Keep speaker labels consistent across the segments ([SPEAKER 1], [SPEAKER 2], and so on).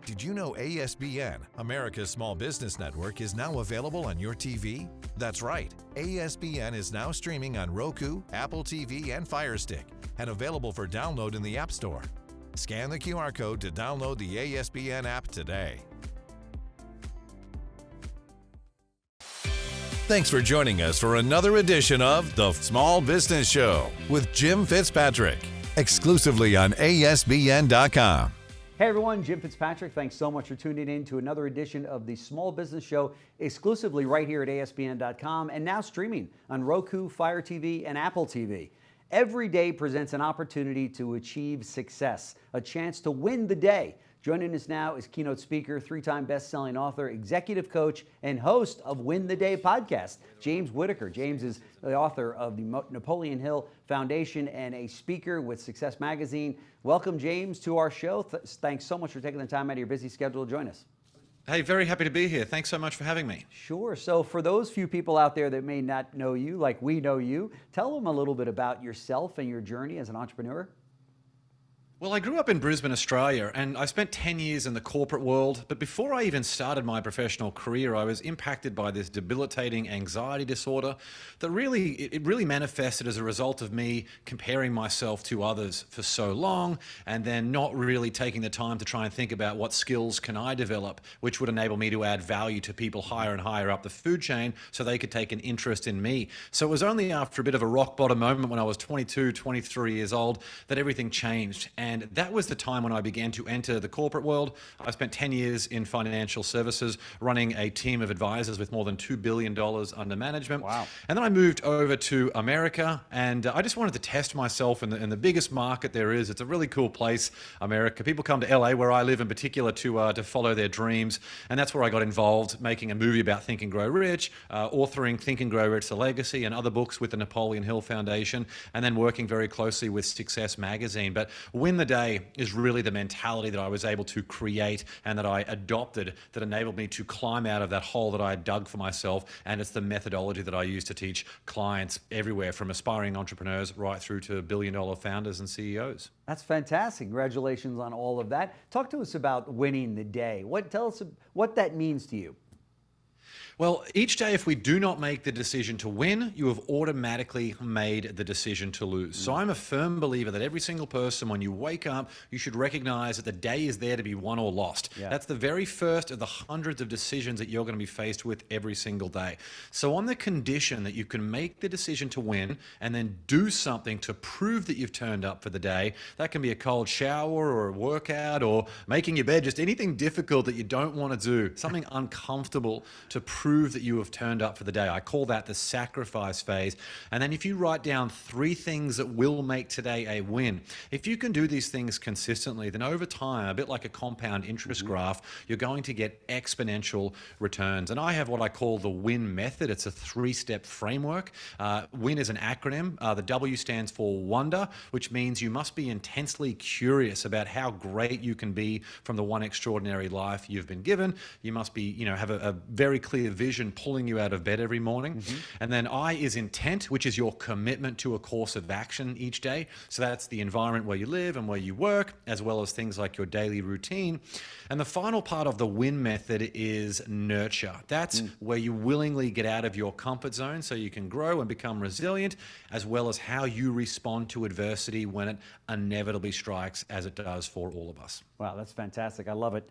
[SPEAKER 1] Did you know ASBN, America's Small Business Network, is now available on your TV? That's right. ASBN is now streaming on Roku, Apple TV, and Fire Stick, and available for download in the App Store. Scan the QR code to download the ASBN app today. Thanks for joining us for another edition of The Small Business Show with Jim Fitzpatrick, exclusively on ASBN.com.
[SPEAKER 2] Hey everyone, Jim Fitzpatrick. Thanks so much for tuning in to another edition of the Small Business Show, exclusively right here at ASBN.com and now streaming on Roku, Fire TV, and Apple TV. Every day presents an opportunity to achieve success, a chance to win the day. Joining us now is keynote speaker, three-time best-selling author, executive coach, and host of Win the Day podcast, James Whittaker. James is the author of the Napoleon Hill Foundation and a speaker with Success Magazine. Welcome, James, to our show. Thanks so much for taking the time out of your busy schedule to join us.
[SPEAKER 3] Hey, very happy to be here. Thanks so much for having me.
[SPEAKER 2] Sure. So for those few people out there that may not know you like we know you, tell them a little bit about yourself and your journey as an entrepreneur.
[SPEAKER 3] Well, I grew up in Brisbane, Australia, and I spent 10 years in the corporate world. But before I even started my professional career, I was impacted by this debilitating anxiety disorder that really manifested as a result of me comparing myself to others for so long and then not really taking the time to try and think about what skills can I develop, which would enable me to add value to people higher and higher up the food chain so they could take an interest in me. So it was only after a bit of a rock bottom moment when I was 22, 23 years old that everything changed. And that was the time when I began to enter the corporate world. I spent 10 years in financial services, running a team of advisors with more than $2 billion under management.
[SPEAKER 2] Wow.
[SPEAKER 3] And then I moved over to America, and I just wanted to test myself in the biggest market there is. It's a really cool place, America. People come to LA, where I live in particular, to follow their dreams. And that's where I got involved, making a movie about Think and Grow Rich, authoring Think and Grow Rich, The Legacy, and other books with the Napoleon Hill Foundation, and then working very closely with Success Magazine. But Win the Day is really the mentality that I was able to create and that I adopted that enabled me to climb out of that hole that I had dug for myself. And it's the methodology that I use to teach clients everywhere, from aspiring entrepreneurs right through to billion-dollar founders and CEOs.
[SPEAKER 2] That's fantastic. Congratulations on all of that. Talk to us about winning the day. Tell us what that means to you.
[SPEAKER 3] Well, each day, if we do not make the decision to win, you have automatically made the decision to lose. So I'm a firm believer that every single person, when you wake up, you should recognize that the day is there to be won or lost.
[SPEAKER 2] Yeah.
[SPEAKER 3] That's the very first of the hundreds of decisions that you're going to be faced with every single day. So on the condition that you can make the decision to win and then do something to prove that you've turned up for the day, that can be a cold shower or a workout or making your bed, just anything difficult that you don't want to do, something uncomfortable to prove that you have turned up for the day. I call that the sacrifice phase. And then if you write down 3 things that will make today a win, if you can do these things consistently, then over time, a bit like a compound interest graph, you're going to get exponential returns. And I have what I call the WIN method. It's a 3-step framework. WIN is an acronym. The W stands for wonder, which means you must be intensely curious about how great you can be from the one extraordinary life you've been given. You must be, have a very clear vision pulling you out of bed every morning. And then I is intent, which is your commitment to a course of action each day. So that's the environment where you live and where you work, as well as things like your daily routine. And the final part of the WIN method is nurture. That's where you willingly get out of your comfort zone so you can grow and become resilient, as well as how you respond to adversity when it inevitably strikes, as it does for all of us.
[SPEAKER 2] Wow, that's fantastic. I love it.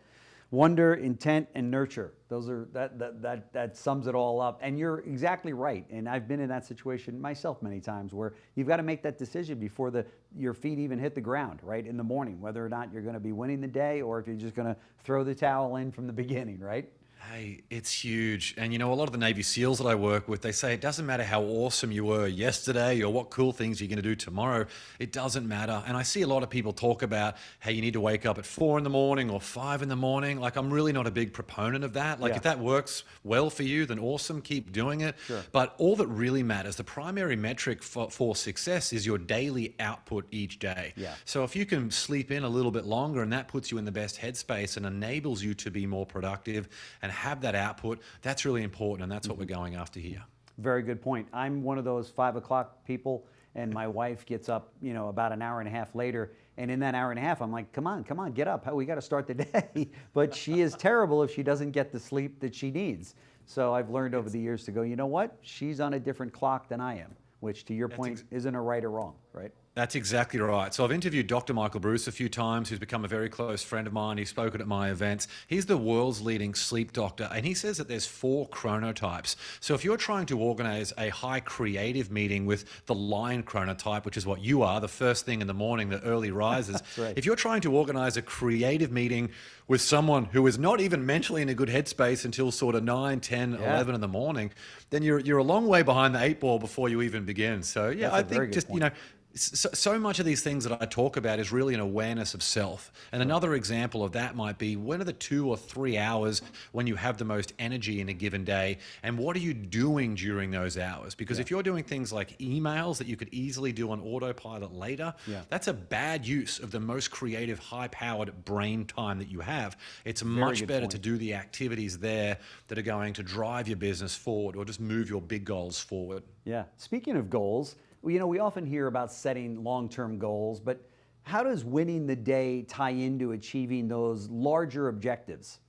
[SPEAKER 2] Wonder, intent, and nurture. Those are that sums it all up. And you're exactly right. And I've been in that situation myself many times where you've got to make that decision before your feet even hit the ground, right, in the morning, whether or not you're going to be winning the day or if you're just going to throw the towel in from the beginning, right?
[SPEAKER 3] Hey, it's huge. And a lot of the Navy SEALs that I work with, they say it doesn't matter how awesome you were yesterday or what cool things you're going to do tomorrow. It doesn't matter. And I see a lot of people talk about, hey, you need to wake up at 4 in the morning or 5 in the morning. Like, I'm really not a big proponent of that. Like, if that works well for you, then awesome, keep doing it.
[SPEAKER 2] Sure.
[SPEAKER 3] But all that really matters, the primary metric for success is your daily output each day.
[SPEAKER 2] Yeah.
[SPEAKER 3] So if you can sleep in a little bit longer and that puts you in the best headspace and enables you to be more productive and have that output, that's really important, and that's what we're going after here.
[SPEAKER 2] Very good point. I'm one of those 5 o'clock people, and my wife gets up, about an hour and a half later. And in that hour and a half, I'm like, come on, get up. We got to start the day. But she is terrible if she doesn't get the sleep that she needs. So I've learned over the years to go, you know what? She's on a different clock than I am, which to your point isn't a right or wrong, right?
[SPEAKER 3] That's exactly right. So I've interviewed Dr. Michael Bruce a few times, who's become a very close friend of mine. He's spoken at my events. He's the world's leading sleep doctor, and he says that there's 4 chronotypes. So if you're trying to organize a high creative meeting with the lion chronotype, which is what you are, the first thing in the morning, the early risers.
[SPEAKER 2] That's right.
[SPEAKER 3] If you're trying to organize a creative meeting with someone who is not even mentally in a good headspace until sort of 9, 10, 11 in the morning, then you're a long way behind the 8 ball before you even begin. So yeah,
[SPEAKER 2] That's
[SPEAKER 3] I
[SPEAKER 2] a very
[SPEAKER 3] think
[SPEAKER 2] good
[SPEAKER 3] just,
[SPEAKER 2] point.
[SPEAKER 3] So much of these things that I talk about is really an awareness of self. And another example of that might be, when are the 2 or 3 hours when you have the most energy in a given day, and what are you doing during those hours? Because if you're doing things like emails that you could easily do on autopilot later, that's a bad use of the most creative, high-powered brain time that you have. It's much better to do the activities there that are going to drive your business forward or just move your big goals forward.
[SPEAKER 2] Yeah. Speaking of goals, we often hear about setting long-term goals, but how does winning the day tie into achieving those larger objectives?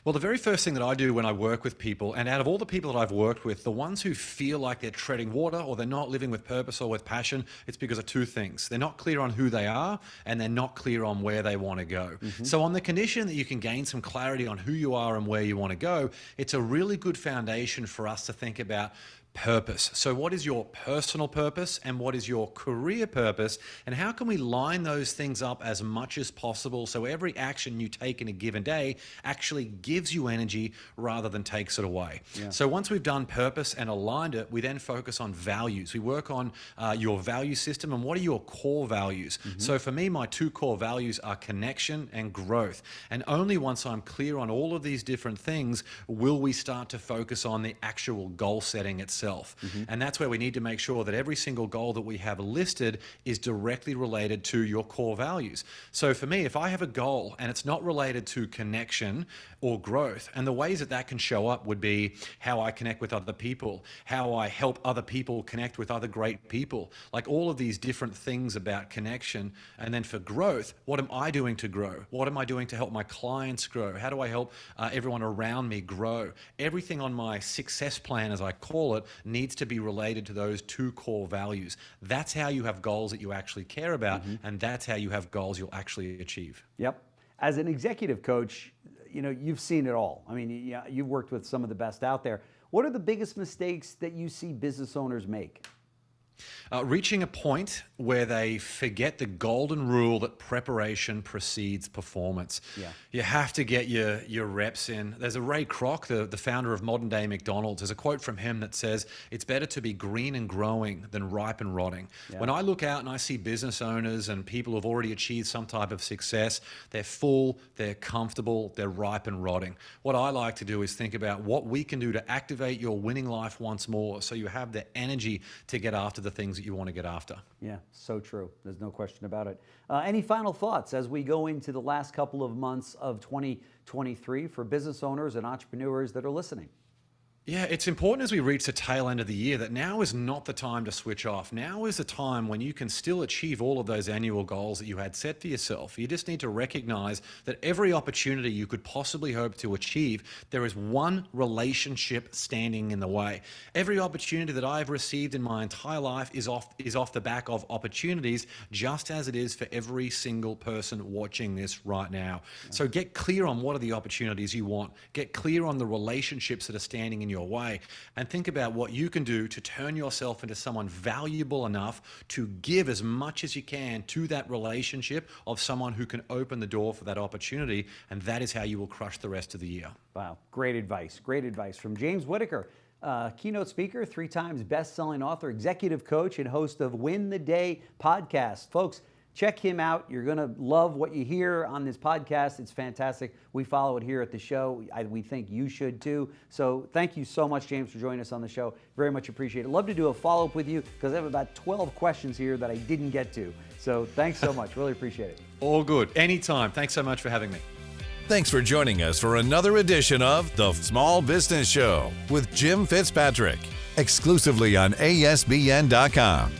[SPEAKER 3] Well, the very first thing that I do when I work with people, and out of all the people that I've worked with, the ones who feel like they're treading water or they're not living with purpose or with passion, it's because of 2 things. They're not clear on who they are, and they're not clear on where they want to go. So on the condition that you can gain some clarity on who you are and where you want to go, it's a really good foundation for us to think about purpose. So what is your personal purpose and what is your career purpose, and how can we line those things up as much as possible so every action you take in a given day actually gives you energy rather than takes it away. So once we've done purpose and aligned it, we then focus on values. We work on your value system and what are your core values. So for me, my 2 core values are connection and growth, and only once I'm clear on all of these different things will we start to focus on the actual goal setting itself. And that's where we need to make sure that every single goal that we have listed is directly related to your core values. So for me, if I have a goal and it's not related to connection or growth, and the ways that that can show up would be how I connect with other people, how I help other people connect with other great people, like all of these different things about connection. And then for growth, what am I doing to grow? What am I doing to help my clients grow? How do I help everyone around me grow? Everything on my success plan, as I call it, needs to be related to those 2 core values. That's how you have goals that you actually care about, and that's how you have goals you'll actually achieve.
[SPEAKER 2] Yep. As an executive coach, you've seen it all. I mean, you've worked with some of the best out there. What are the biggest mistakes that you see business owners make?
[SPEAKER 3] Reaching a point where they forget the golden rule that preparation precedes performance. You have to get your reps in. There's a Ray Kroc, the founder of modern day McDonald's. There's a quote from him that says, it's better to be green and growing than ripe and rotting. When I look out and I see business owners and people who've already achieved some type of success, they're full, they're comfortable, they're ripe and rotting. What I like to do is think about what we can do to activate your winning life once more so you have the energy to get after the things that you want to get after.
[SPEAKER 2] Yeah, so true. There's no question about it. Any final thoughts as we go into the last couple of months of 2023 for business owners and entrepreneurs that are listening?
[SPEAKER 3] Yeah, it's important as we reach the tail end of the year that now is not the time to switch off. Now is the time when you can still achieve all of those annual goals that you had set for yourself. You just need to recognize that every opportunity you could possibly hope to achieve, there is one relationship standing in the way. Every opportunity that I've received in my entire life is off the back of opportunities, just as it is for every single person watching this right now. So get clear on what are the opportunities you want. Get clear on the relationships that are standing in your way, and think about what you can do to turn yourself into someone valuable enough to give as much as you can to that relationship of someone who can open the door for that opportunity, and that is how you will crush the rest of the year.
[SPEAKER 2] Wow, great advice from James Whittaker, keynote speaker, 3 times best-selling author, executive coach, and host of Win the Day podcast. Folks, check him out. You're going to love what you hear on this podcast. It's fantastic. We follow it here at the show. We think you should too. So thank you so much, James, for joining us on the show. Very much appreciate it. Love to do a follow-up with you because I have about 12 questions here that I didn't get to. So thanks so much. Really appreciate it.
[SPEAKER 3] All good. Anytime. Thanks so much for having me.
[SPEAKER 1] Thanks for joining us for another edition of The Small Business Show with Jim Fitzpatrick, exclusively on ASBN.com.